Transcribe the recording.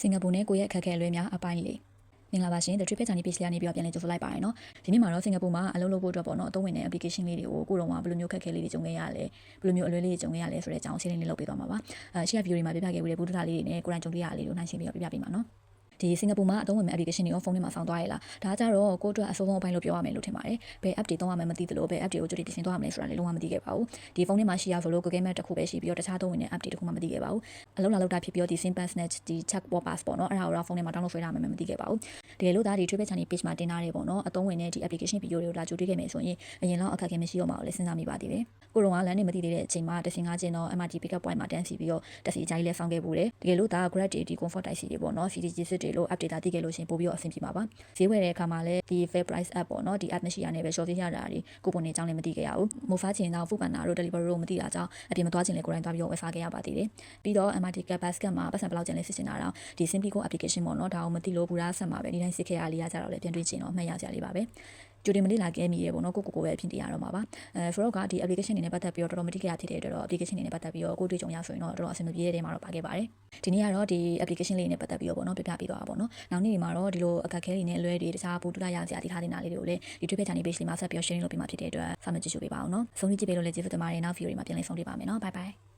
စင်ကာပူနဲ့ကိုယ့်ရဲ့အခက်အခဲလွဲများအပိုင်းလေးမင်္ဂလာပါရှင် The Trip Channel page လေးကနေပြီးတော့ပြန်လည်ကြိုဆိုလိုက်ပါရနော်ဒီနေ့မှာတော့စင်ကာပူမှာအလုပ်လုပ်ဖို့အတွက်ပေါ့နော်အသုံးဝင်တဲ့ application လေးတွေကိုကိုယ်တော်ကဘယ်လိုမျိုးခက်ခဲလေးတွေကြုံခဲ့ရလဲဘယ်လိုမျိုးအလွဲလေးတွေကြုံခဲ့ရလဲဆိုတဲ့အကြောင်းရှင်းလင်းလေးလုပ်ပေးသွားမှာပါရှေ့က video တွေမှာပြပြခဲ့ပြီးတဲ့ဗုဒ္ဓတာလေးတွေနဲ့ကိုယ်တိုင်ကြုံတွေ့ရလေးတွေကိုနှိုင်းရှင်းပြီးတော့ပြပြပေးပါနော်ဒီစင်ကာပူမှာအသုံးဝင်မဲ့ application တွေရောဖုန်းထဲမှာဆောင်းသွားရလားဒါကြတော့ကိုယ့်အတွက်အစိုးဆုံးအပိုင်းလို့ပြောရမယ်လို့ထင်ပါတယ်ဘယ် app တွေသုံးရမှန်းမသိသလိုဘယ် app တွေကိုကြိုတင်ပြင်ဆင်သွားရမလဲဆိုတာလည်းလုံးဝမသိခဲ့ပါဘူးဒီဖုန်းထဲမှာရှိရဆိုလို့ Google Map တစ်ခုပဲရှိပြီးတော့တခြားသုံးဝင်တဲ့ app တွေတခုမှမသိခဲ့ပါဘူးအလုပ်လာလုပ်တာဖြစ်ပြီးတော့ဒီ Simpas Net ဒီ Chat Pass ပေါ့နော်အဲ့ဒါကိုတော့ဖုန်းထဲမှာ download ဆွဲထားမှမသိခဲ့ပါဘူးတကယ်လို့ဒါဒီ Trip Channel page မှာတင်ထားတယ်ပေါ့နော်အသုံးဝင်တဲ့ဒီ application video တွေကိုဒါကြိုတွေ့ခဲ့မယ်ဆိုရင်အရင်လောက်အခက်အခဲမရှိတော့မှာလည်းစဉ်းစားမိပါသေးတယ်ကိုတော်ကလမ်းနေမသိသေးတဲ့အချိန်မှာတစ်စင်ကားကျင်တော့ MRT pickup point မှာတန်းစီပြီးတော့တက်စီအကြိုက်လဲဆောင်ခဲ့ပူတယ်တကယ်လို့ဒါ Grab ဒီ Comfort Taxi တွေပေါ့နော် CTG စစ်တွေလို့ update သိခဲ့လို့ရှင်ပို့ပြီးတော့အဆင်ပြေမှာပါဈေးဝယ်တဲ့အခါမှာလည်းဒီ Fair Price app ပေါ့နော်ဒီ app မရှိရနဲ့ပဲ short ရတာတွေကိုပုံနေအကြောင်းလည်းမသိခဲ့ရဘူးမိုဖားချင်တော့ဖူပန်နာတို့ delivery တို့မသိတာကြောင့်အပြင်မသွားချင်လေကိုယ်တိုင်သွားပြီးတော့ဝယ်စားခဲ့ရပါသေးတယ်ပြီးတော့ MRT Cab Basket မှာပတ်စံဘယ်လောက်ကျန်လဲစစ်ချင်တာတော့ဒီ Simply Go application ပေါ့နော်ဒါကိုမသိလို့ဘူရာဆက်မှာပဲဒီတိုင်းစစ်ခဲ့ရလေးရကြတော့လည်းပြန်တွေ့ချင်တော့မှတ်ရစရာလေးပါပဲကြိုတင်မလေးလာခဲ့မိရေပေါ့နော်ကိုပဲအဖြစ်တရားတော့မှာပါဆိုတော့ကဒီ application တွေနဲ့ပတ်သက်ပြီးတော့တော်တော်မတိကျဖြစ်တဲ့အတွက်တော့ application တွေနဲ့ပတ်သက်ပြီးတော့ကိုတွေ့ကြုံရဆိုရင်တော့တော်တော်အဆင်မပြေတဲ့နေရာမှာတော့ပါခဲ့ပါတယ်ဒီနေ့ကတော့ဒီ application လေးနဲ့ပတ်သက်ပြီးတော့ပေါ့နော်ပြပြပေးသွားတာပေါ့နော်နောက်နေ့ဒီမှာတော့ဒီလိုအခက်အခဲတွေနဲ့အလွဲတွေတခြားပို့တူလာရစရာတည်ထားတဲ့နာလေးတွေကိုလည်းဒီ Trip Channel page လေးမှာဆက်ပြီးတော့ sharing လုပ်ပေးမှာဖြစ်တဲ့အတွက်ဆက်မကြည့်ရှုပေးပါအောင်နော်ဆုံးဖြတ်ကြည့်ပေးလို့လည်းကျေးဇူးတင်ပါတယ်နောက် video တွေမှာပြန်လည်ဆုံတွေ့ပါမယ်နော် bye bye